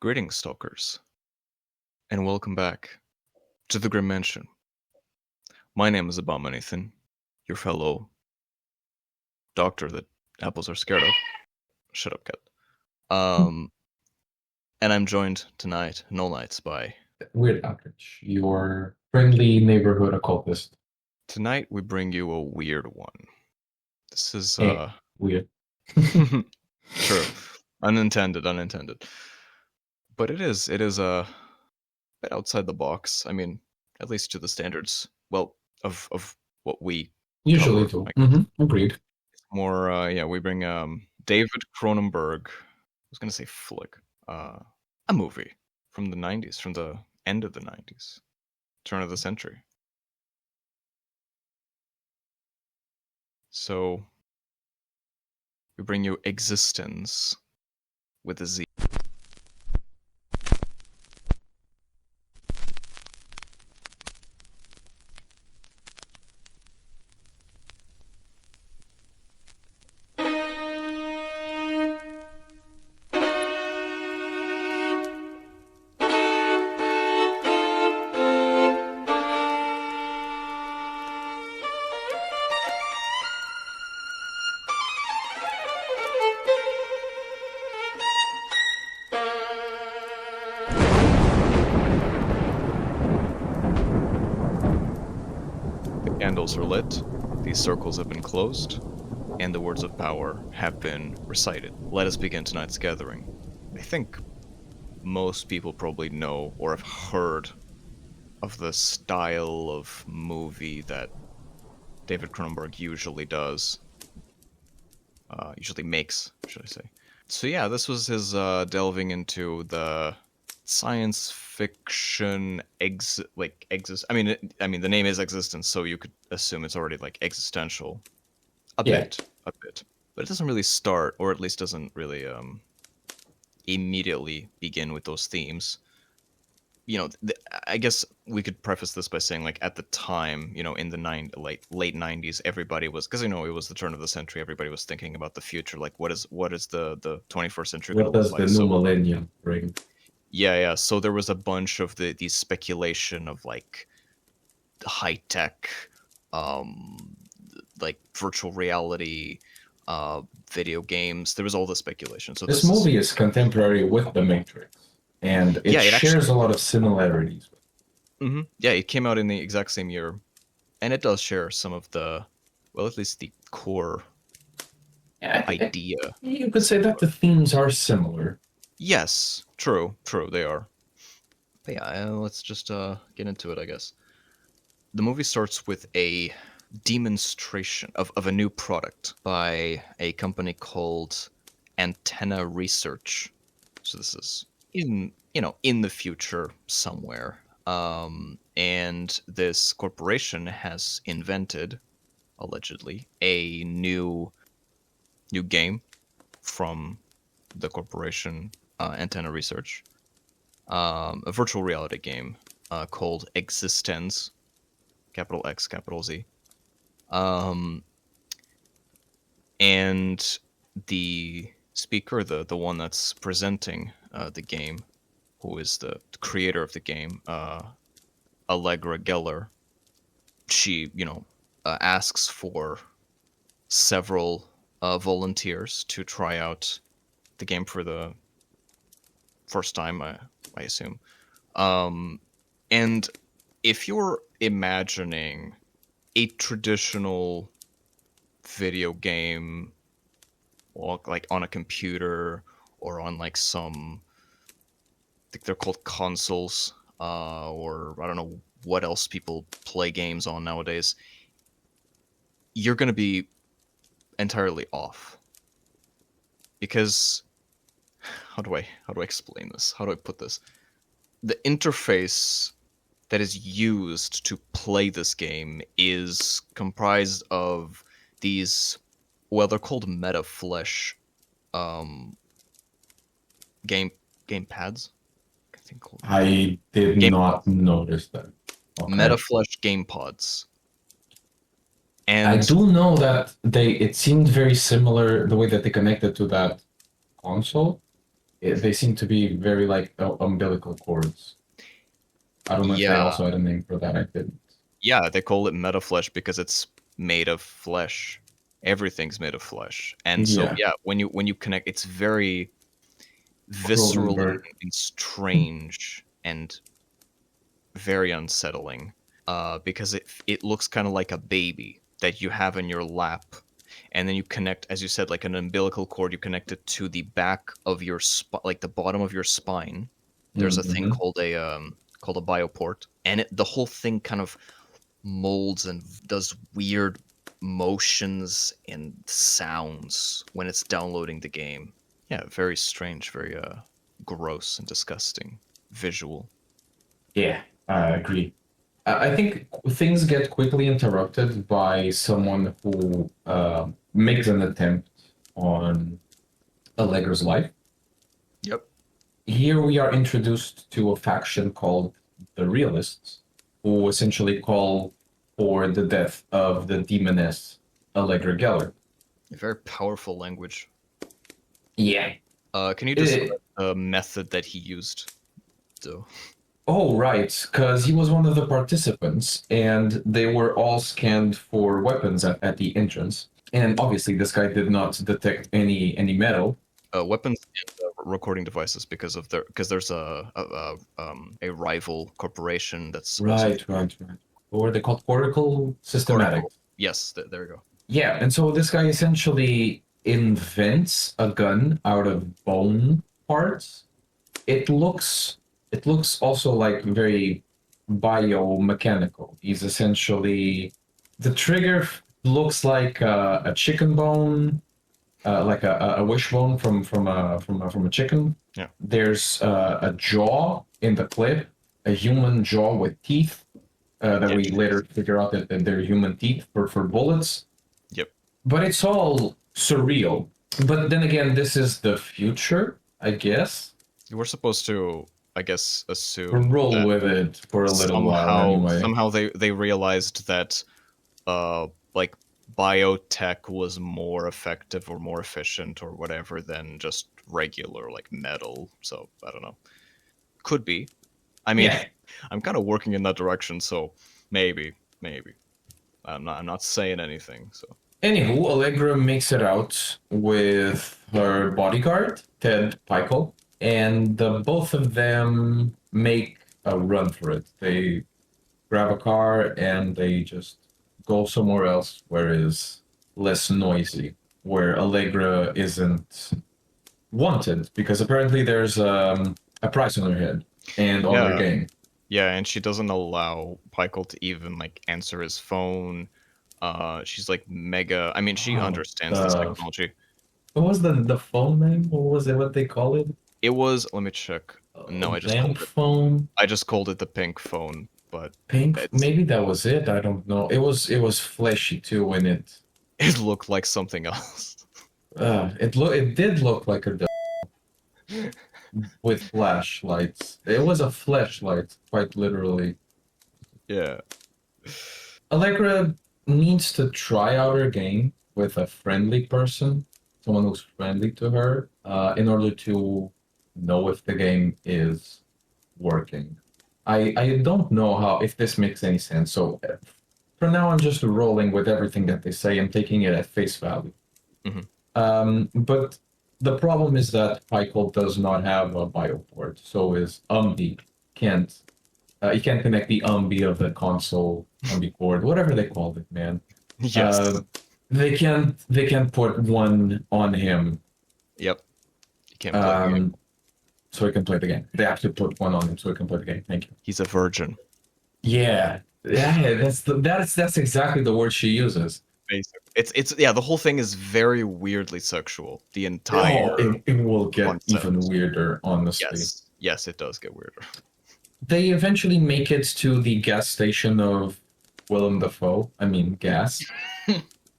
Greetings, Stalkers, and welcome back to the Grymm Mansion. My name is Abominathan, your fellow doctor that apples are scared of. Shut up, cat. And I'm joined tonight, and all nights, by... Weird Outreach, your friendly neighborhood occultist. Tonight we bring you a weird one. This is, Weird. True. Unintended. But it is a bit outside the box. I mean, at least to the standards, well, of what we Usually cover, too. I guess. Agreed. More, we bring David Cronenberg. I was gonna say flick, a movie from the '90s, from the end of the '90s, turn of the century. So we bring you eXistenZ with a Z. The candles are lit, these circles have been closed, and the words of power have been recited. Let us begin tonight's gathering. I think most people probably know or have heard of the style of movie that David Cronenberg usually does. Usually makes, should I say. So yeah, this was his delving into the science fiction I mean the name is eXistenZ, so you could assume it's already like existential. A Yeah. bit. But it doesn't really start, or at least doesn't really immediately begin with those themes. I guess we could preface this by saying, like, at the time, in the late '90s, everybody was, because it was the turn of the century. Everybody was thinking about the future, like what is the 21st century going What to look does the like. new So millennium bring? yeah. So there was a bunch of these speculation of like high tech, um, like virtual reality, video games. There was all the speculation. So This this is movie is contemporary with The Matrix, and it yeah. It actually shares a lot of similarities. yeah. It came out in the exact same year. And it does share some of the, well, at least the core Yeah, idea. you could say that the themes are similar. Yes, true, they are. But yeah, let's just get into it, I guess. The movie starts with a demonstration of a new product by a company called Antenna Research. So this is in the future somewhere. And this corporation has invented, allegedly, a new game from the corporation Antenna Research, a virtual reality game called eXistenZ, capital X, capital Z. And the speaker, the one that's presenting the game, who is the creator of the game, Allegra Geller, she, asks for several volunteers to try out the game for the first time, I assume. And if you're imagining a traditional video game, or like on a computer or on like some, I think they're called consoles, or I don't know what else people play games on nowadays, you're going to be entirely off. Because how do I explain this? How do I put this? The interface that is used to play this game is comprised of these, well, they're called MetaFlesh game pads. I think I did game not notice that. Okay. MetaFlesh game pods. And I do know that it seemed very similar the way that they connected to that console. They seem to be very like umbilical cords. I don't know if they Yeah, also had a name for that. I didn't. yeah, they call it metaflesh because it's made of flesh. Everything's made of flesh. And so Yeah, yeah, when you connect, it's very visceral Cronenberg. and strange and very unsettling. Because it looks kind of like a baby that you have in your lap, and then you connect, as you said, like an umbilical cord. You connect it to the back of your like the bottom of your spine. There's a thing Mm-hmm. called a bioport, and the whole thing kind of molds and does weird motions and sounds when it's downloading the game. Yeah, very strange, very gross and disgusting visual. Yeah, I agree. I think things get quickly interrupted by someone who makes an attempt on Allegra's life. Yep. Here we are introduced to a faction called the Realists, who essentially call for the death of the demoness Allegra Geller. A very powerful language. Yeah. Can you describe Eh, the method that he used? So, oh, right, because he was one of the participants, and they were all scanned for weapons at the entrance. And obviously, this guy did not detect any metal. weapons and recording devices because there's a rival corporation that's also Right. What were they called? Cortical cortical. systematics. Yes, there we go. Yeah, and so this guy essentially invents a gun out of bone parts. It looks it looks also like very biomechanical. He's essentially the trigger looks like a chicken bone, like a wishbone from a chicken. Yeah. There's a jaw in the clip, a human jaw with teeth that Yes. we later figure out that they're human teeth for bullets. Yep. But it's all surreal. But then again, this is the future, I guess. You were supposed to, I guess, We'll assume roll that with it for a little while somehow anyway. they realized that like biotech was more effective or more efficient or whatever than just regular like metal. So I don't know. Could be. I mean, Yeah. I'm kind of working in that direction, so maybe. I'm not saying anything. So Anywho, Allegra makes it out with her bodyguard, Ted Pikel, and the both of them make a run for it. They grab a car and they just go somewhere else where it is less noisy, where Allegra isn't wanted, because apparently there's a price on her head and on her yeah, game. yeah, and she doesn't allow Pykel to even like answer his phone. She's like mega. I mean, she Oh, understands this technology. what was the phone name? What was it? What they call it? It was. Let me check. No, Lamp phone, I just called it the pink phone, but pink. it's Maybe that was it. I don't know. It was flashy too when it it looked like something else. it did look like a with flashlights. It was a flashlight, quite literally. Yeah. Allegra needs to try out her game with a friendly person, someone who's friendly to her, in order to know if the game is working. I don't know how if this makes any sense. So for now, I'm just rolling with everything that they say and taking it at face value. Hmm. But the problem is that Pykel does not have a bioport, so his UMBI can't. You can't connect the UMBI of the console UMBI cord, whatever they called it, man. Yes. Uh, they can't put one on him, Yep. You can't play the game. um, so he can play the game. They have to put one on him so he can play the game. Thank you. He's a virgin. Yeah, that's exactly the word she uses. Basically. It's yeah. The whole thing is very weirdly sexual. The Oh, entire it will get even concept. weirder, honestly. Yes, it does get weirder. They eventually make it to the gas station of Willem Dafoe. I mean, gas.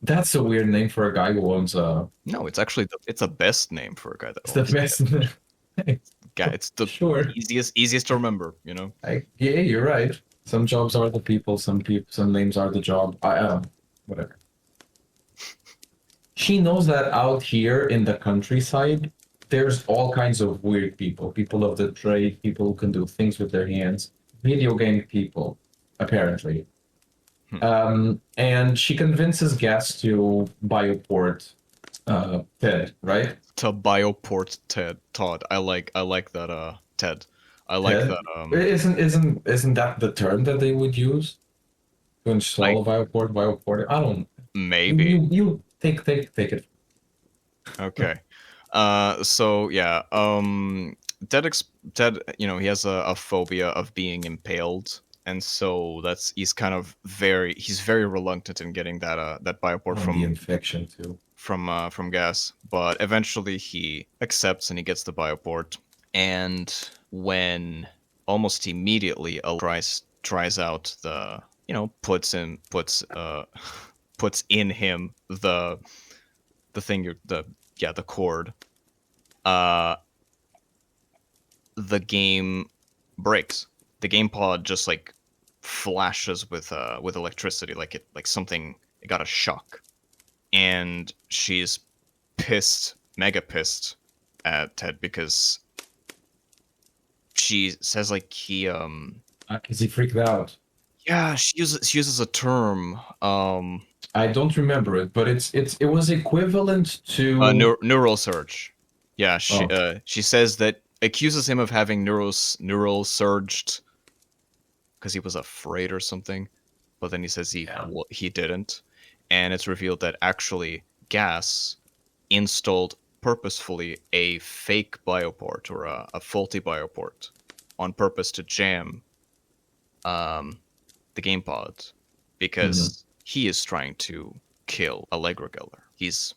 That's a weird name for a guy who owns a. No, it's actually it's a best name for a guy that It's the owns a best. guy. It's the Sure. easiest to remember. You know. Yeah, you're right. Some jobs are the people. Some names are the job. Whatever. She knows that out here in the countryside, there's all kinds of weird people, people of the trade, people who can do things with their hands, video game people, apparently. Hmm. And she convinces Gas to bioport Ted, right? To bioport Todd. I like that Ted. I like Ted? that Isn't that the term that they would use to I install a bioport? Bioport? I don't. maybe. You take it. Okay. So yeah, Ted, he has a phobia of being impaled, and so he's very reluctant in getting that bioport On the infection too. from Gas, but eventually he accepts and he gets the bioport, and when almost immediately a tries out the puts in him the thing you the cord, uh the game breaks. The game pod just like flashes with electricity, like something, it got a shock, and she's pissed, mega pissed at Ted because she says like Is he freaked out? yeah, she uses a term, I don't remember it, but it was equivalent to. neural surge. Yeah, she Oh, she says that, accuses him of having neural surged because he was afraid or something, but then he says yeah. he didn't, and it's revealed that actually Gas installed purposefully a fake bioport, or a faulty bioport, on purpose to jam um, the game pod, Hmm. because he is trying to kill Allegra Geller. He's,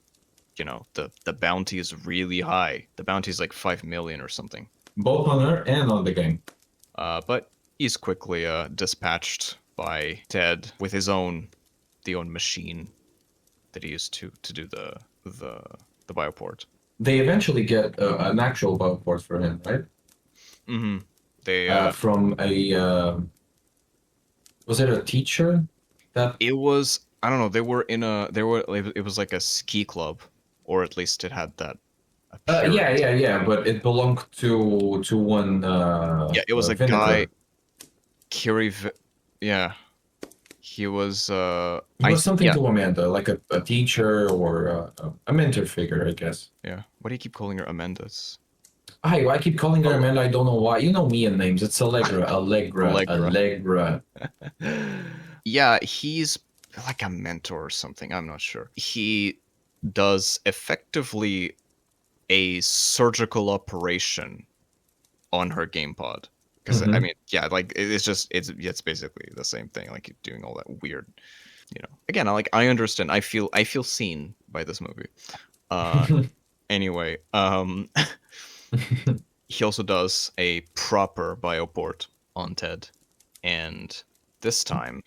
the bounty is really high. The bounty is like 5 million or something. Both on her and on the game. But he's quickly dispatched by Ted with the own machine that he used to do the the bioport. They eventually get an actual bioport for him, right? Mm-hmm. They From a was it a teacher that It was, I don't know. It was like a ski club, or at least it had that appearance. yeah, but it belonged to one Yeah, it was a guy, vinegar. Kiri. Yeah, he was. He was something Yeah, to Amanda, like a teacher or a mentor figure, I guess. yeah. Why do you keep calling her Amanda's? I keep calling her Oh, Amanda. I don't know why. You know me and names. It's Allegra. Allegra. Yeah, he's like a mentor or something. I'm not sure. He does effectively a surgical operation on her game pod, because I Hmm. mean, yeah, like it's basically the same thing, like doing all that weird, again, I understand, I feel seen by this movie. uh anyway, he also does a proper bioport on Ted, and this time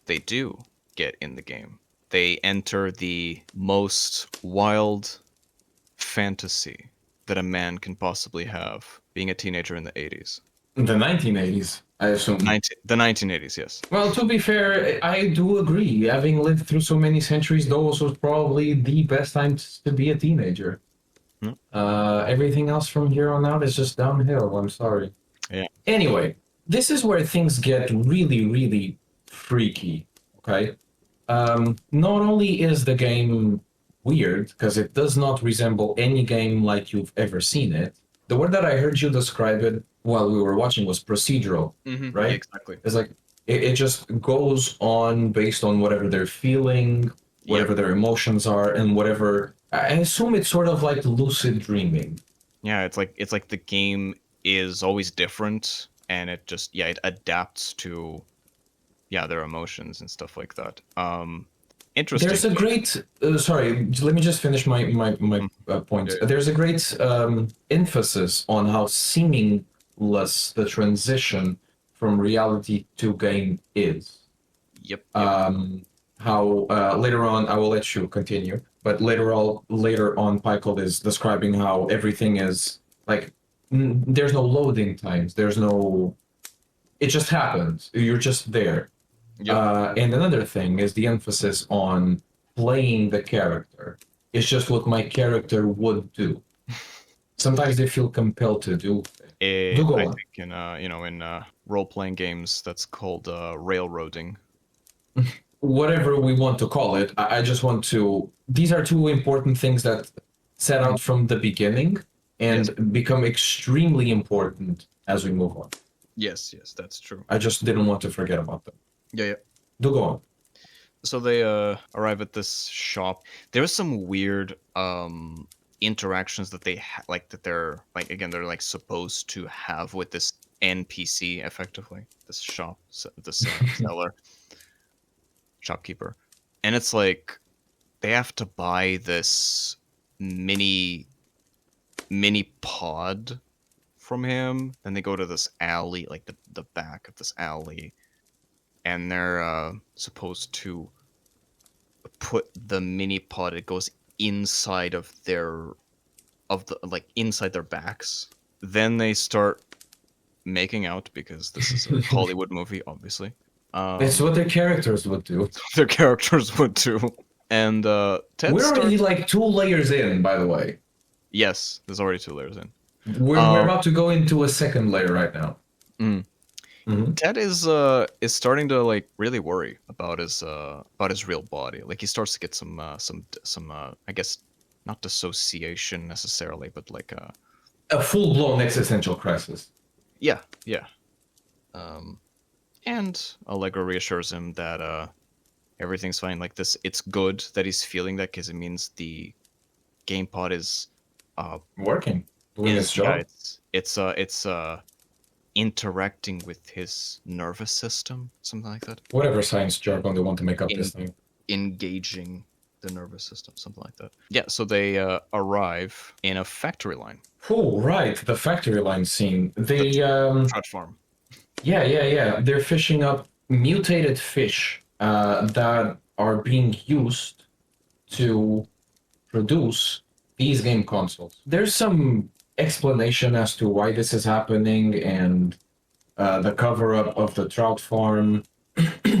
they do get in the game. They enter the most wild fantasy that a man can possibly have, being a teenager in the 80s. The 1980s, I assume. The 1980s, yes. Well, to be fair, I do agree. Having lived through so many centuries, those was probably the best time to be a teenager. Mm, Everything else from here on out is just downhill. I'm sorry. yeah. Anyway, this is where things get really, really freaky. Okay. Not only is the game weird because it does not resemble any game like you've ever seen it. The word that I heard you describe it while we were watching was procedural, Yeah, right? exactly. It's like it just goes on based on whatever they're feeling, Yep. whatever their emotions are, and whatever. I assume it's sort of like lucid dreaming. Yeah, it's like the game is always different, and it adapts to, their emotions and stuff like that. There's a Interestingly. great. Sorry, let me just finish my Mm, point. yeah, There's a great emphasis on how seamless the transition from reality to game is. yep. How later on, I will let you continue, but later on, Michael is describing how everything is like there's no loading times. There's no. It just happens. You're just there. Yep. And another thing is the emphasis on playing the character. It's just what my character would do. Sometimes they feel compelled to do. Do go I on. think in role-playing games that's called railroading. Whatever we want to call it, I just want to. These are two important things that set Mhm. out from the beginning Yes, and become extremely important as we move on. yes, that's true. I just didn't want to forget about them. Yeah. Do go on. So they arrive at this shop. There's some weird interactions that like that they're like again they're like supposed to have with this NPC effectively. This this seller, shopkeeper. And it's like they have to buy this mini mini pod from him. Then they go to this alley, like the back of this alley, and they're supposed to put the mini pod. It goes inside of inside their backs. Then they start making out because this is a Hollywood movie, obviously. It's what their characters would do. Their characters would too. And Ted We're already starts. like 2 layers in, by the way. Yes, there's already 2 layers in. We're about to go into a second layer right now. Mm. Mhm. Ted is starting to like really worry about his real body. Like he starts to get some I guess not dissociation necessarily, but like A full-blown existential crisis. yeah. And Allegra reassures him that everything's fine. Like this, it's good that he's feeling that because it means the game pod is Working, doing its job. it's interacting with his nervous system, something like that. Whatever science jargon they want to make up this thing. Engaging the nervous system, something like that. Yeah, so they arrive in a factory line. Oh, right, the factory line scene. They Trout farm. Yeah. They're fishing up mutated fish that are being used to produce these game consoles. There's some explanation as to why this is happening and the cover up of the trout farm,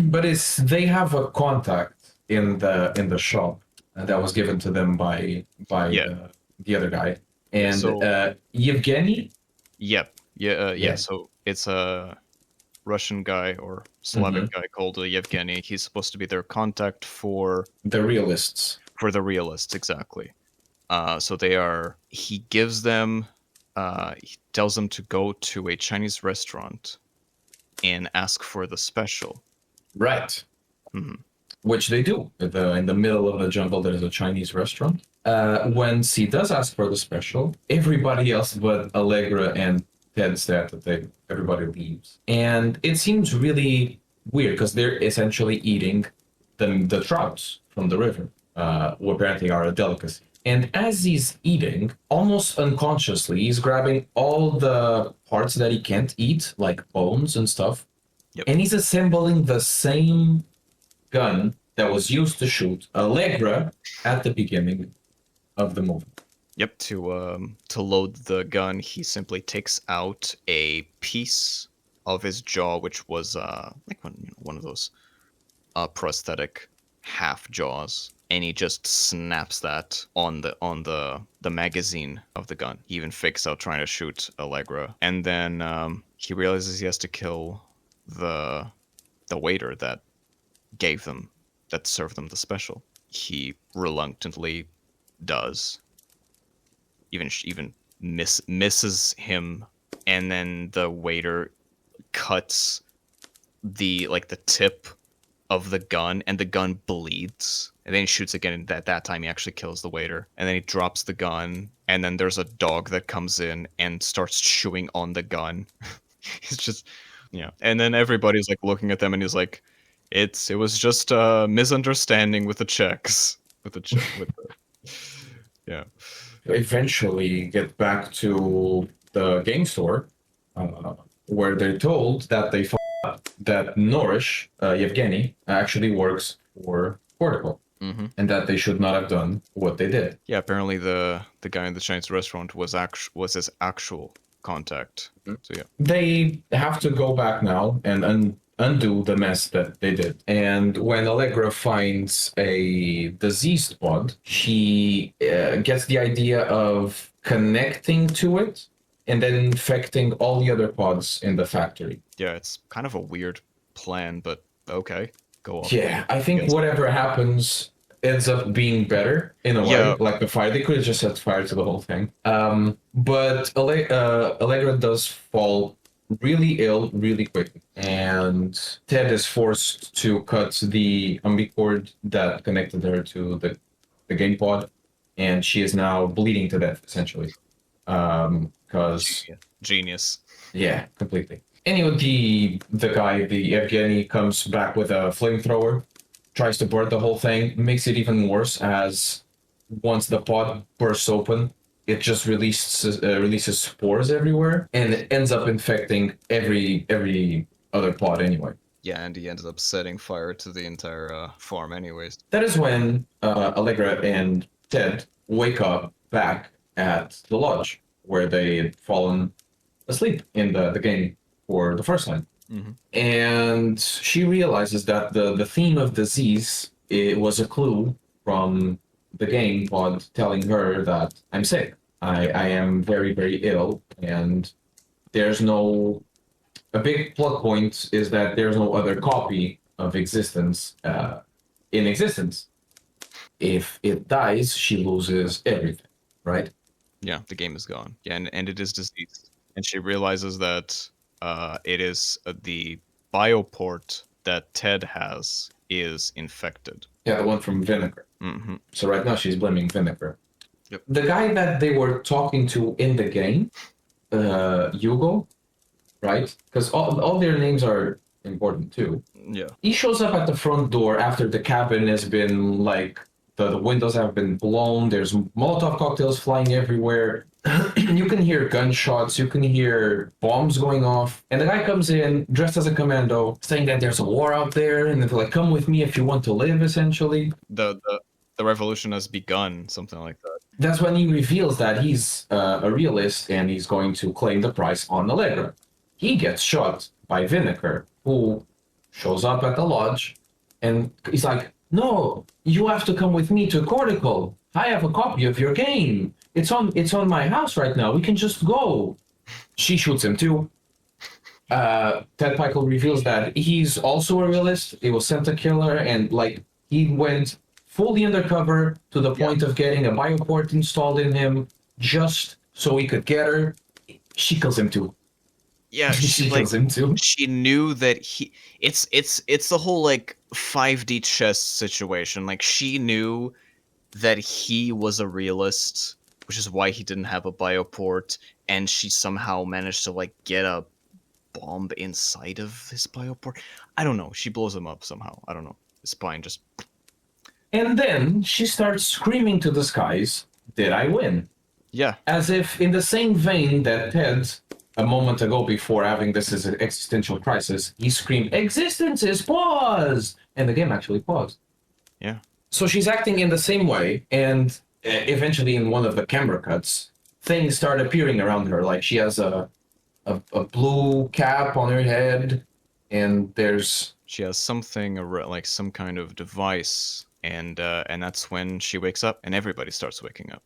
but it's they have a contact in the shop that was given to them by the other guy and So- Yevgeny. Yep. Yeah. Yeah. So it's a Russian guy or Slavic guy called Yevgeny. He's supposed to be their contact for The realists. the realists, exactly. So they are. He gives them. He tells them to go to a Chinese restaurant and ask for the special. Right. Mhm. Which they do. In the middle of the jungle, there's a Chinese restaurant. When C does ask for the special, everybody else but Allegra and Ted said that everybody leaves. And it seems really weird because they're essentially eating the trouts from the river, who apparently are a delicacy. And as he's eating, almost unconsciously, he's grabbing all the parts that he can't eat, like bones and stuff, Yep. and he's assembling the same gun that was used to shoot Allegra at the beginning of the movie. Yep. To load the gun, he simply takes out a piece of his jaw, which was like one of those prosthetic half jaws, and he just snaps that on the magazine of the gun. He even fakes out trying to shoot Allegra, and then he realizes he has to kill the waiter that served them the special. He reluctantly does, even misses him, and then the waiter cuts the tip of the gun, and the gun bleeds, and then he shoots again, and at that time he actually kills the waiter, and then he drops the gun, and then there's a dog that comes in and starts chewing on the gun. It's just, and then everybody's like looking at them, and he's like, it was just a misunderstanding with the checks, yeah. Eventually, get back to the game store, where they're told that that Norish, Yevgeny, actually works for Cortical, and that they should not have done what they did. Yeah, apparently the guy in the Chinese restaurant was his actual contact. So yeah. They have to go back now and undo the mess that they did. And when Allegra finds a diseased pod, she gets the idea of connecting to it and then infecting all the other pods in the factory. Yeah, it's kind of a weird plan, but okay, go off. Yeah, I think Yes. whatever happens ends up being better in a Yeah. way. Like the fire, they could have just set fire to the whole thing. But Allegra does fall really ill really quickly, and Ted is forced to cut the umbilical that connected her to the game pod, and she is now bleeding to death essentially. Because Genius. yeah, completely. Anyway, the guy, the Evgeny, comes back with a flamethrower, tries to burn the whole thing, makes it even worse as once the pod bursts open, it just releases spores everywhere, and it ends up infecting every other pod anyway. Yeah, and he ended up setting fire to the entire farm anyways. That is when Allegra and Ted wake up back at the lodge where they had fallen asleep in the game for the first time. Mm-hmm. And she realizes that the theme of disease, it was a clue from the game pod telling her that I'm sick. I am very, very ill, and there's no. A big plot point is that there's no other copy of eXistenZ in existence. If it dies, she loses everything, right? Yeah, the game is gone. Yeah, and it is diseased. And she realizes that it is the bioport that Ted has is infected. Yeah, the one from Vinegar. Mm-hmm. So right now she's blaming Vinegar. Yep. The guy that they were talking to in the game, Hugo, right? Because all their names are important too. Yeah. He shows up at the front door after the cabin has been like the windows have been blown. There's Molotov cocktails flying everywhere. You can hear gunshots. You can hear bombs going off. And the guy comes in dressed as a commando, saying that there's a war out there, and they're like, "Come with me if you want to live." Essentially, The revolution has begun, something like that. that's when he reveals that he's a realist and he's going to claim the prize on Allegra. He gets shot by Vinegar, who shows up at the lodge, and he's like, "No, you have to come with me to Cortical. I have a copy of your game. It's on my house right now. We can just go." She shoots him too. Ted Pikel reveals that he's also a realist. He was sent a killer, and like he went fully undercover to the point of getting a bioport installed in him just so he could get her. She kills him too. Yeah, She kills him too. she knew that he it's the whole like 5D chess situation. Like she knew that he was a realist, which is why he didn't have a bioport, and she somehow managed to like get a bomb inside of his bioport. I don't know. She blows him up somehow. I don't know. His spine just. And then she starts screaming to the skies, "Did I win?" Yeah. As if in the same vein that Ted, a moment ago before having this as an existential crisis, he screamed, "eXistenZ is paused!" And the game actually paused. Yeah. So she's acting in the same way, and eventually in one of the camera cuts, things start appearing around her. Like she has a blue cap on her head, and there's... She has something like some kind of device, and that's when she wakes up, and everybody starts waking up.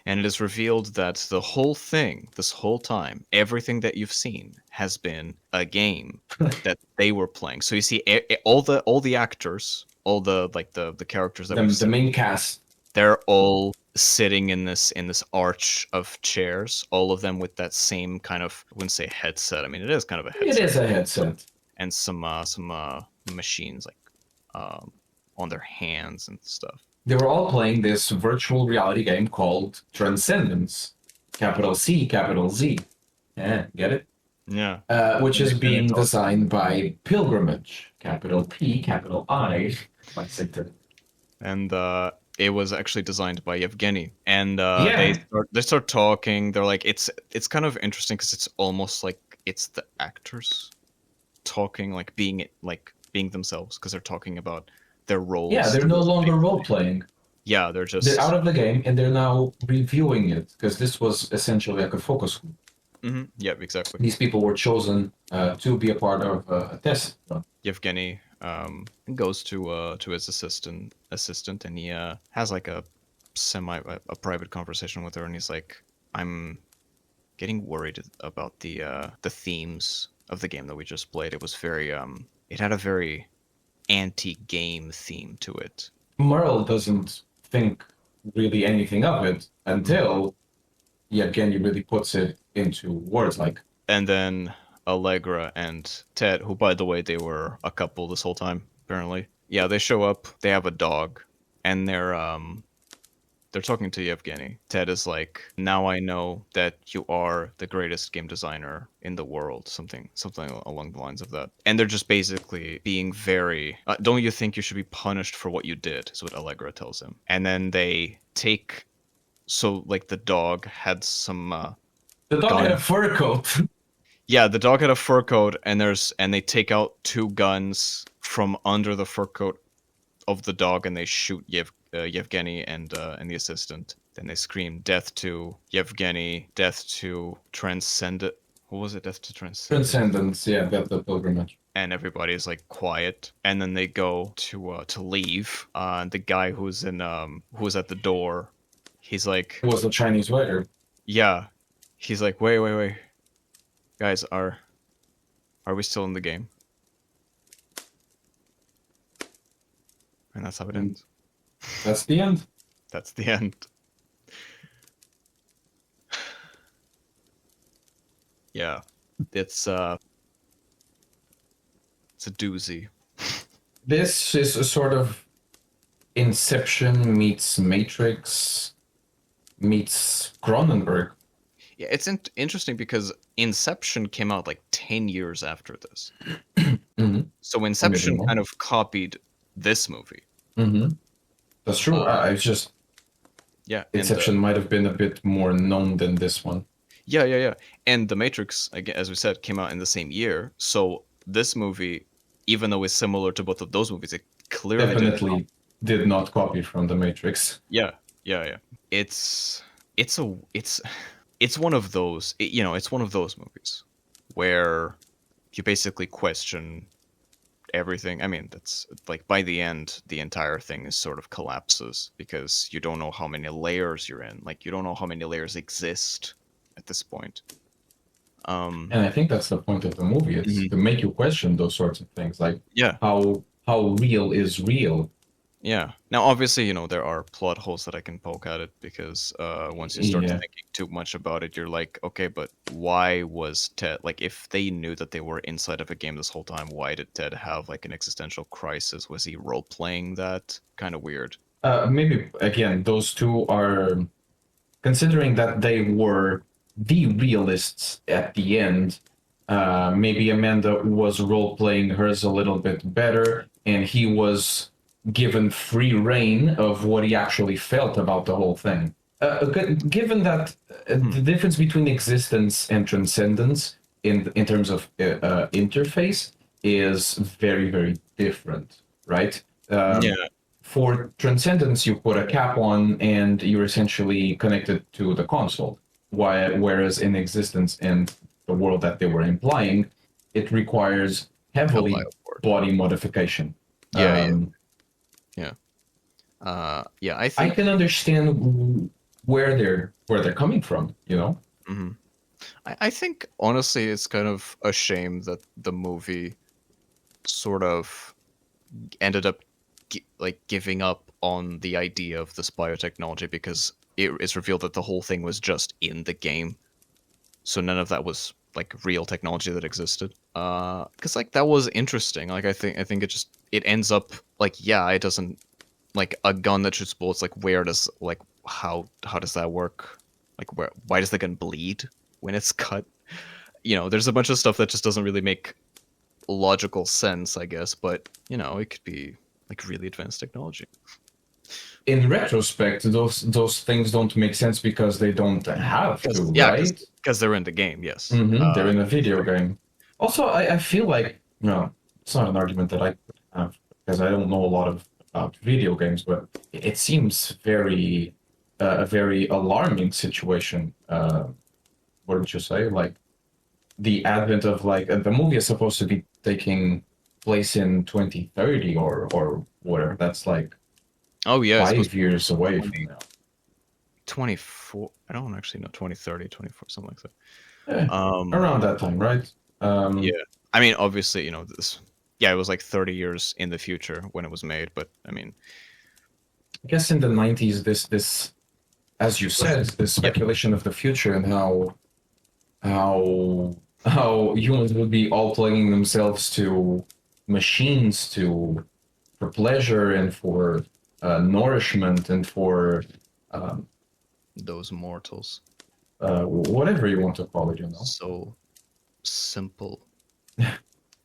And it is revealed that the whole thing, this whole time, everything that you've seen has been a game that they were playing. So you see, all the actors, all the characters that the main cast, they're all sitting in this arch of chairs, all of them with that same kind of, I wouldn't say headset. I mean, it is kind of a headset. It is a headset. And some machines like on their hands and stuff. They were all playing this virtual reality game called Transcendence, capital C, capital Z. Yeah, get it? Yeah. Which is being designed by Pilgrimage, capital P, capital I. And it was actually designed by Evgeny. And Yeah. they start talking. They're like, it's kind of interesting because it's almost like it's the actors talking, like being themselves, because they're talking about their roles. Yeah, they're no longer role playing. Yeah, they're out of the game and they're now reviewing it because this was essentially like a focus group. Yep, exactly. These people were chosen to be a part of a test run. Yevgeny goes to his assistant, and he has like a private conversation with her, and he's like, "I'm getting worried about the themes of the game that we just played. It was very it had a very anti-game theme to it." Merle doesn't think really anything of it until Yevgeny really puts it into words like. And then Allegra and Ted, who by the way they were a couple this whole time apparently. Yeah, they show up. They have a dog, and they're talking to Yevgeny. Ted is like, "Now I know that you are the greatest game designer in the world." Something along the lines of that. And they're just basically being very. Don't you think you should be punished for what you did? Is what Allegra tells him. And then they take. So like the dog had some The dog had gun. a fur coat. Yeah, the dog had a fur coat, and they take out two guns from under the fur coat of the dog, and they shoot Yevgeny and the assistant. Then they scream, "Death to Yevgeny! Death to Transcendent!" What was it? Death to Transcendent. Transcendence, yeah, got the pilgrimage. And everybody is like quiet, and then they go to leave. The guy who's at the door, he's like, It was the Chinese waiter. "Yeah," he's like, "Wait, guys, are we still in the game?" And that's how it ends. That's the end. That's the end. Yeah, it's it's a doozy. This is a sort of Inception meets Matrix meets Cronenberg. Yeah, it's interesting because Inception came out like 10 years after this. Mm-hmm. So Inception kind of copied this movie. Mm-hmm. That's true. It's just Yeah, Inception might have been a bit more known than this one. Yeah. And The Matrix, again, as we said, came out in the same year. So this movie, even though it's similar to both of those movies, it clearly Definitely did not copy from The Matrix. Yeah. It's it's one of those, it's one of those movies where you basically question everything. I mean, that's like by the end, the entire thing is sort of collapses because you don't know how many layers you're in. Like you don't know how many layers exist at this point. And I think that's the point of the movie. It's to make you question those sorts of things, like how real is real. Yeah. Now, obviously, there are plot holes that I can poke at it because once you start thinking too much about it, you're like, okay, but why was Ted, like, if they knew that they were inside of a game this whole time, why did Ted have, like, an existential crisis? Was he role-playing that? Kind of weird. Maybe, again, those two are, considering that they were the realists at the end, maybe Amanda was role-playing hers a little bit better, and he was given free reign of what he actually felt about the whole thing. Given that the difference between existence and transcendence in terms of interface is very, very different, right? For transcendence, you put a cap on and you're essentially connected to the console. Whereas in existence and the world that they were implying, it requires heavily body modification. I can understand where they're coming from, I think honestly it's kind of a shame that the movie sort of ended up giving up on the idea of this biotechnology because it's revealed that the whole thing was just in the game, so none of that was like real technology that existed. Because like that was interesting. Like I think it ends up like it doesn't, like a gun that shoots bullets, like where does, like how does that work? Like why does the gun bleed when it's cut? There's a bunch of stuff that just doesn't really make logical sense, I guess, but it could be like really advanced technology. In retrospect, those things don't make sense because they don't have to, right? Because they're in the game, yes. They're in a video game. Also, I feel like, it's not an argument that I could have because I don't know a lot about video games, but it seems a very alarming situation wouldn't you say? Like the advent of like the movie is supposed to be taking place in 2030 or whatever. That's like Oh yeah, it's supposed 5 years away to from be now. 24. I don't actually know, 2030, 24, something like that. Eh, Um, around that time, right? yeah. I mean, obviously, this. Yeah, it was like 30 years in the future when it was made, but I mean, I guess in the 90s, this as you said, this yeah, speculation of the future and how humans would be all plugging themselves to machines to for pleasure and for nourishment and for um, those mortals, whatever you want to call it, you know. so simple,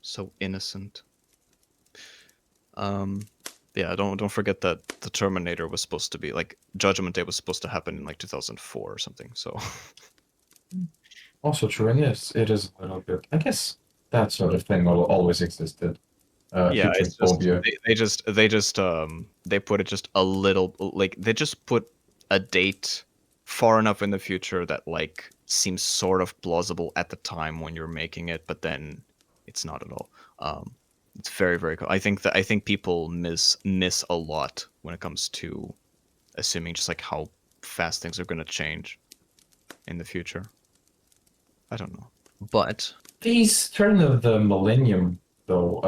so innocent. Um, yeah, don't forget that the Terminator was supposed to be like Judgment Day was supposed to happen in like 2004 or something. So Also true, and yes, it is a little bit. I guess that sort of thing always existed. yeah, Future it's just phobia. they put it just a little like they just put a date far enough in the future that like seems sort of plausible at the time when you're making it, but then it's not at all. Um, it's very cool. I think people miss a lot when it comes to assuming just like how fast things are going to change in the future. I don't know, but These turn of the millennium, though,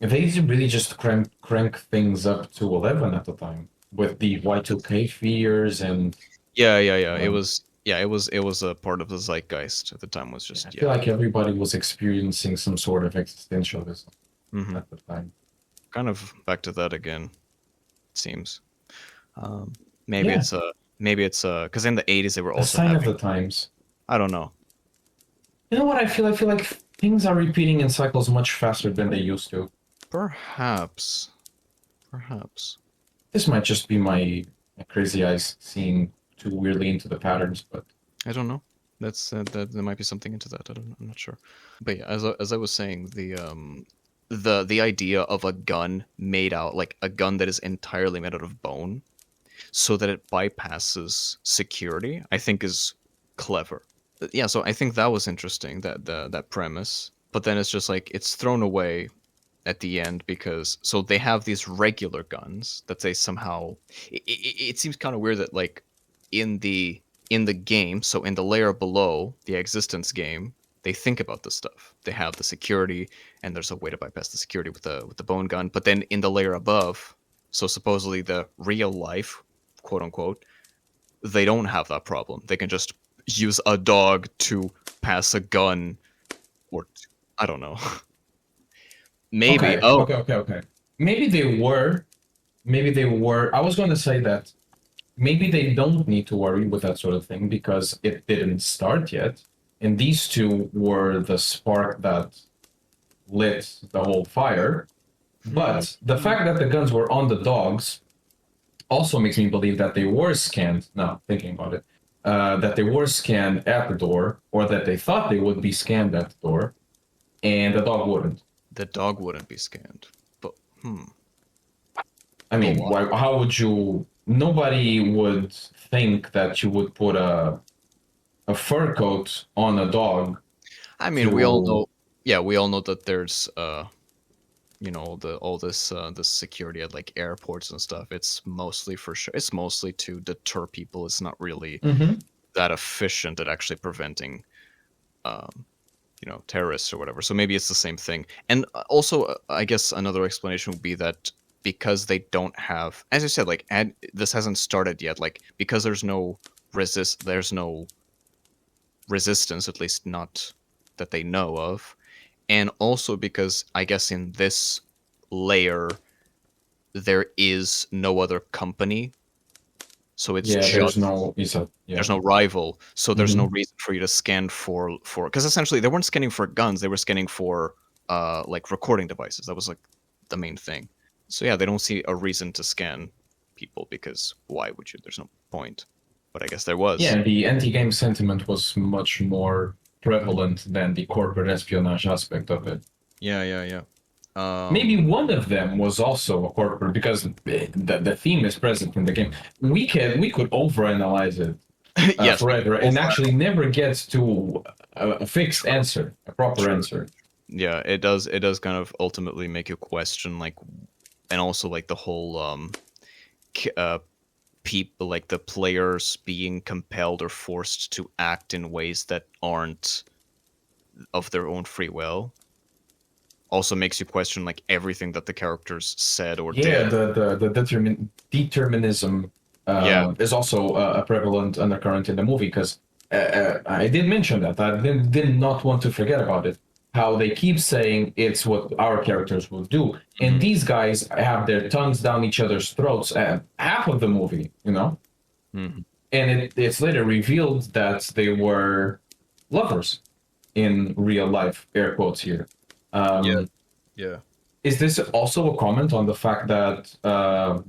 they really just crank things up to 11 at the time with the Y2K fears and yeah. um, It was a part of the zeitgeist at the time. Was I just feel yeah. like everybody was experiencing some sort of existentialism Hmm. at the time. Kind of back to that again. It seems. Um, Yeah, maybe it's because in the 80s they were a also sign of having. the times. I don't know. You know what I feel? I feel like things are repeating in cycles much faster than they used to. Perhaps, perhaps. This might just be my crazy eyes seeing too weirdly into the patterns, but I don't know. That's that there might be something into that. I don't. I'm not sure. But yeah, as I was saying, the idea of a gun made out like a gun that is entirely made out of bone, so that it bypasses security, I think is clever. Yeah, so I think that was interesting that premise. But then it's just like it's thrown away at the end because so they have these regular guns that they somehow it seems kind of weird that like in the in the game, so in the layer below the existence game, they think about this stuff. They have the security and there's a way to bypass the security with the bone gun. But then in the layer above, so supposedly the real life, quote unquote, they don't have that problem. They can just use a dog to pass a gun or I don't know. Maybe. okay, Oh, okay. Maybe they were, maybe they were. I was going to say that maybe they don't need to worry with that sort of thing because it didn't start yet. And these two were the spark that lit the whole fire. But the fact that the guns were on the dogs also makes me believe that they were scanned. Now, thinking about it, that they were scanned at the door, or that they thought they would be scanned at the door, and the dog wouldn't. the dog wouldn't be scanned. But I but mean, why? why? How would you? Nobody would think that you would put a fur coat on a dog I mean, we all to. know. Yeah, we all know that there's the all this this security at like airports and stuff. It's mostly for sure. It's mostly to deter people. It's not really Mm-hmm. that efficient at actually preventing um terrorists or whatever. So maybe it's the same thing. And also, I guess another explanation would be that because they don't have, as I said, like this hasn't started yet. Like because there's no resistance, at least not that they know of, and also because I guess in this layer there is no other company, so it's Yeah, there's just no. You said yeah. there's no rival, so there's no Mm-hmm. reason for you to scan for because essentially they weren't scanning for guns, they were scanning for like recording devices. That was like the main thing. So yeah, they don't see a reason to scan people because why would you? There's no point. But I guess there was. Yeah, the anti-game sentiment was much more prevalent than the corporate espionage aspect of it. Yeah. Maybe Um, one of them was also a corporate because the theme is present in the game. We could overanalyze it Yes, forever both and actually never gets to a fixed true, answer, a proper true. answer. Yeah, it does kind of ultimately make you question like, and also like the whole people, like the players being compelled or forced to act in ways that aren't of their own free will, also makes you question like everything that the characters said or Yeah, did. the determinism Yeah. is also a prevalent undercurrent in the movie because I did mention that. I did not want to forget about it. How they keep saying it's what our characters will do, and Mhm. these guys have their tongues down each other's throats at half of the movie, you know. Mhm. And it's later revealed that they were lovers in real life, air quotes here. Yeah. Um, Yeah. is this also a comment on the fact that uh,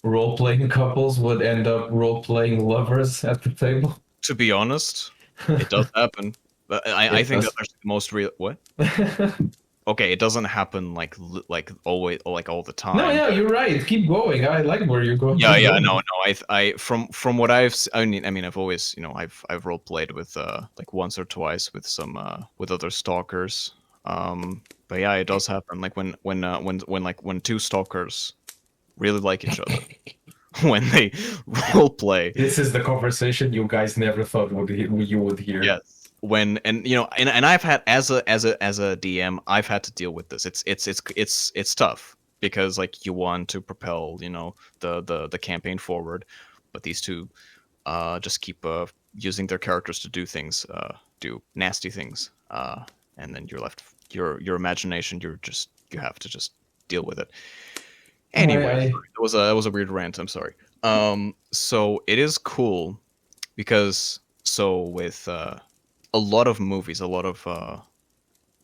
role playing couples would end up role playing lovers at the table? To be honest, it does happen. But I It think that does. there's the most real what? No, Okay, it doesn't happen like always, like all the time. yeah, you're right. Keep going. I like where you're going. Yeah, Keep yeah, no, going. no. I from what I mean, I've always, I've role played with like once or twice with some with other stalkers. But yeah, it does happen. Like when two stalkers really like each other, when they role play. This is the conversation you guys never thought you would hear. Yes. When and and I've had as a DM, I've had to deal with this. It's tough because like you want to propel, the campaign forward, but these two just keep using their characters to do things, do nasty things, and then you're left your imagination. You have to just deal with it. No, Anyway, sorry, that was a weird rant. I'm sorry. So it is cool because with a lot of movies, a lot of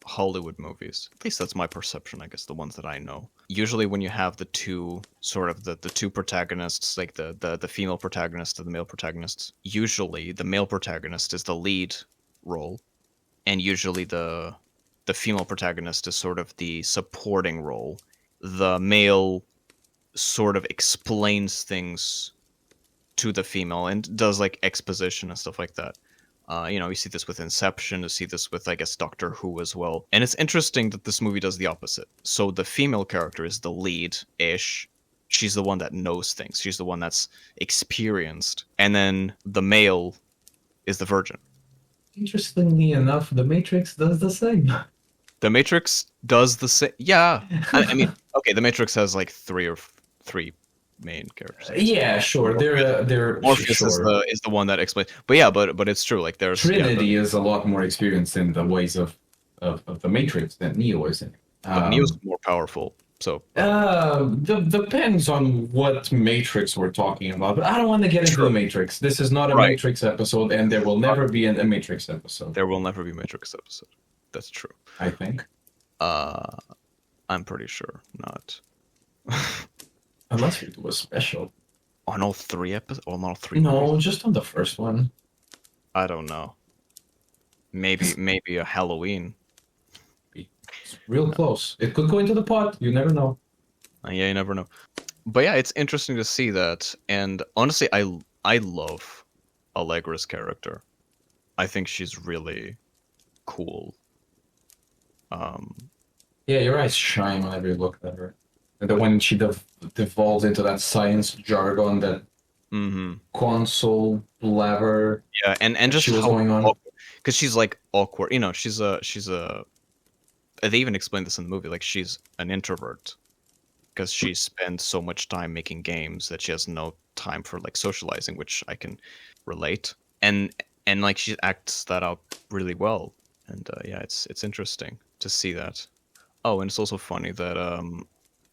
Hollywood movies, at least that's my perception, I guess, the ones that I know. Usually when you have the two sort of the two protagonists, like the female protagonist and the male protagonist, usually the male protagonist is the lead role, and usually the female protagonist is sort of the supporting role. The male sort of explains things to the female and does like exposition and stuff like that. You see this with Inception, you see this with, I guess, Doctor Who as well. And it's interesting that this movie does the opposite. So the female character is the lead ish. She's the one that knows things, she's the one that's experienced. And then the male is the virgin. Interestingly enough, The Matrix does the same. The Matrix does the same. Yeah. I mean, okay, the Matrix has like three main characters, I guess. Yeah, sure. They're Morpheus is sure. the one that explains. But yeah, but it's true. Like there's Trinity is a lot more experienced in the ways of the Matrix than Neo is in. but Neo's more powerful. So Depends on what Matrix we're talking about. But I don't want to get into true. the Matrix. This is not a Right. Matrix episode, and there will never be a Matrix episode. There will never be Matrix episode. That's true. I think, Uh, I'm pretty sure not. unless we do a special. On all three episodes? On all three No, movies? just on the first one. I don't know. Maybe a Halloween. It's real close. It could go into the pot. You never know. Yeah, you never know. But yeah, it's interesting to see that. And honestly, I love Allegra's character. I think she's really cool. Yeah, your eyes shine whenever you look at her. And then when she devolves into that science jargon, that hmm console blabber Yeah, and just she was how going on. because she's like awkward. She's a. They even explained this in the movie. Like she's an introvert because she spends so much time making games that she has no time for like socializing, which I can relate. And like she acts that out really well. And yeah, it's interesting to see that. Oh, and it's also funny that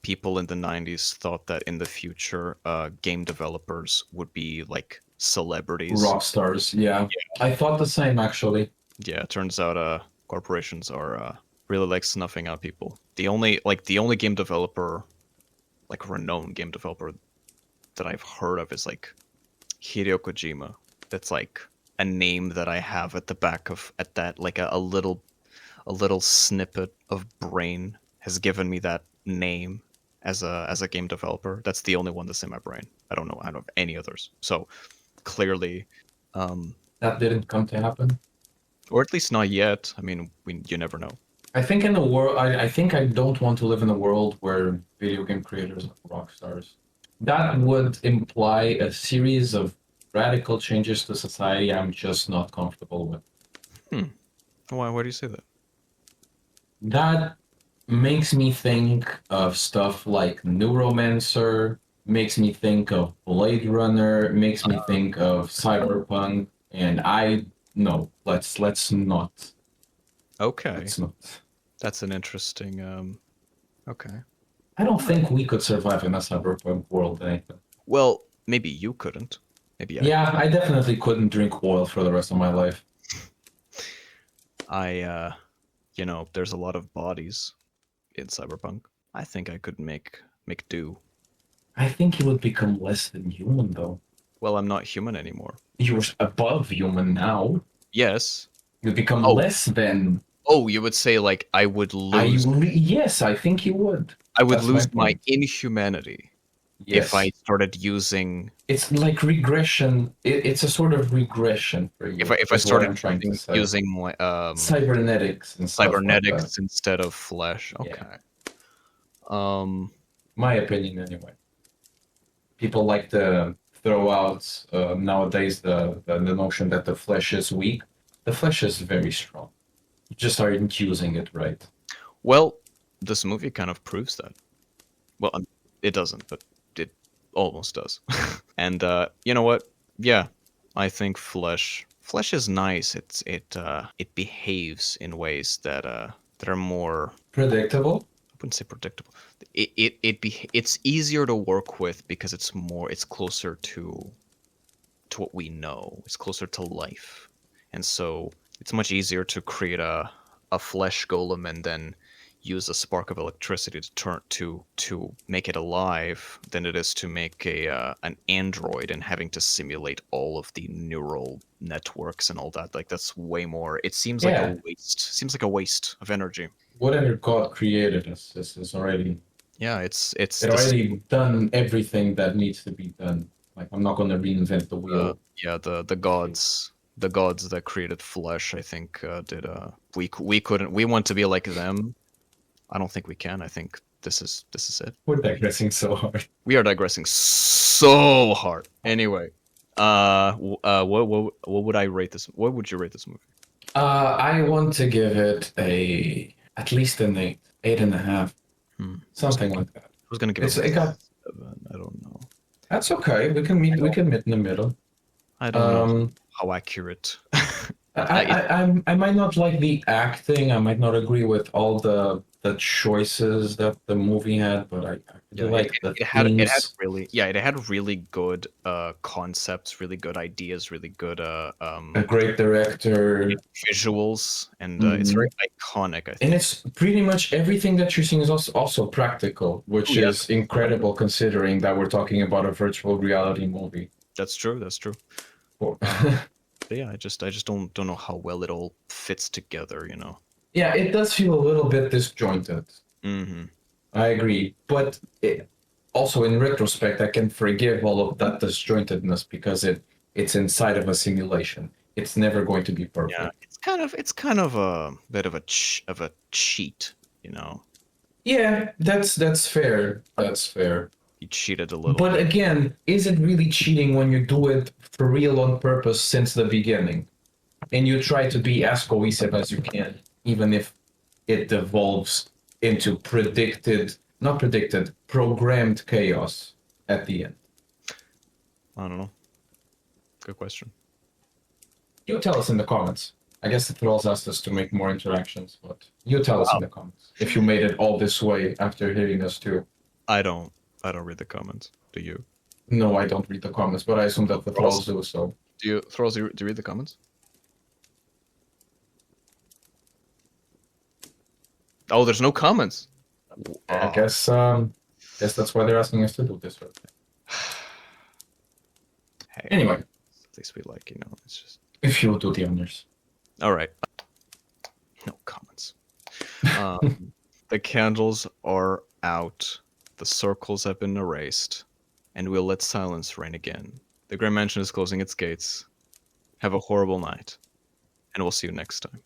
people in the 90s thought that in the future game developers would be like celebrities. Rock stars, yeah. I thought the same actually. Yeah, it turns out corporations are really like snuffing out people. The only game developer, like renowned game developer that I've heard of is like Hideo Kojima. That's like a name that I have at the back of at that like a little snippet of brain has given me that name as a game developer. That's the only one that's in my brain. I don't know any others. So clearly, um, That didn't come to happen. or at least not yet. I mean, you never know. I think in the world, I think I don't want to live in a world where video game creators are rock stars. That would imply a series of radical changes to society I'm just not comfortable with. Hmm. Why do you say that? That makes me think of stuff like Neuromancer, makes me think of Blade Runner, makes me think of Cyberpunk, and I no, let's not. Okay, Let's not. that's an interesting. Okay. I don't All right. think we could survive in a cyberpunk world, Nathan. Well, maybe you couldn't. Maybe I Yeah, could. I definitely couldn't drink oil for the rest of my life. There's a lot of bodies in Cyberpunk. I think I could make do. I think you would become less than human, though. Well, I'm not human anymore. You're above human now. Yes. You become Oh, less than. you would say like I would lose. Yes, I think you would. I would That's my lose my point. inhumanity if I Yes. started using. It's like regression. It's a sort of regression for If you, I is what started I'm trying to say. using my Cybernetics and stuff like that. cybernetics instead of flesh. Yeah. Okay. Um. My opinion, anyway. People like to throw out nowadays the notion that the flesh is weak. The flesh is very strong. You just aren't using it right. Well, this movie kind of proves that. Well, it doesn't, but it almost does. And you know what? Yeah, I think flesh is nice. It behaves in ways that are more. Predictable. I wouldn't say predictable. It's easier to work with because it's closer to what we know. It's closer to life, and so it's much easier to create a flesh golem and then use a spark of electricity to make it alive than it is to make an android and having to simulate all of the neural networks and all that. Like that's way more. It seems like Yeah. a waste. Seems like a waste of energy. Whatever God created us is already Yeah, it's it already done everything that needs to be done. Like I'm not gonna reinvent the uh, wheel. yeah the gods that created flesh. I think did we couldn't we want to be like them. I don't think we can. I think this is it. We're digressing so hard. We are digressing so hard. Anyway, what would I rate this? What would you rate this movie? I want to give it at least an 8.5, Hmm. something like that. I was gonna give It it like got. 7. I don't know. That's okay. We can meet. We can meet in the middle. I don't know Um, how accurate. I might not like the acting. I might not agree with all the choices that the movie had, but I Yeah, do like the it had themes. really good concepts, really good ideas, really good A great director, visuals, and it's mhm. very iconic. I And think. it's pretty much everything that you're seeing is also practical, Oh which yeah, is incredible considering that we're talking about a virtual reality movie. that's true. That's true. Or- But yeah, I just don't know how well it all fits together. yeah, it does feel a little bit disjointed. Hmm. I agree, but also in retrospect, I can forgive all of that disjointedness because it's inside of a simulation. It's never going to be Yeah, perfect. it's kind of a bit of a cheat. Yeah, that's fair. That's fair. You cheated a little But bit. again, is it really cheating when you do it for real on purpose since the beginning? And you try to be as cohesive as you can, even if it devolves into not predicted, programmed chaos at the end. I don't know. Good question. You tell us in the comments. I guess the Thralls asked us to make more interactions, but you tell us in Wow. the comments if you made it all this way after hearing us too. I don't read the comments. Do you? No, I don't read the comments, but I assume that the Thralls do, so. Do you read the comments? Oh, there's no comments. I Oh, guess that's why they're asking us to do this sort of thing. hey. Anyway, At least we it's just. if you'll do the honors. All right. No comments. The candles are out. The circles have been erased, and we'll let silence reign again. The Grymm Mansion is closing its gates. Have a horrible night, and we'll see you next time.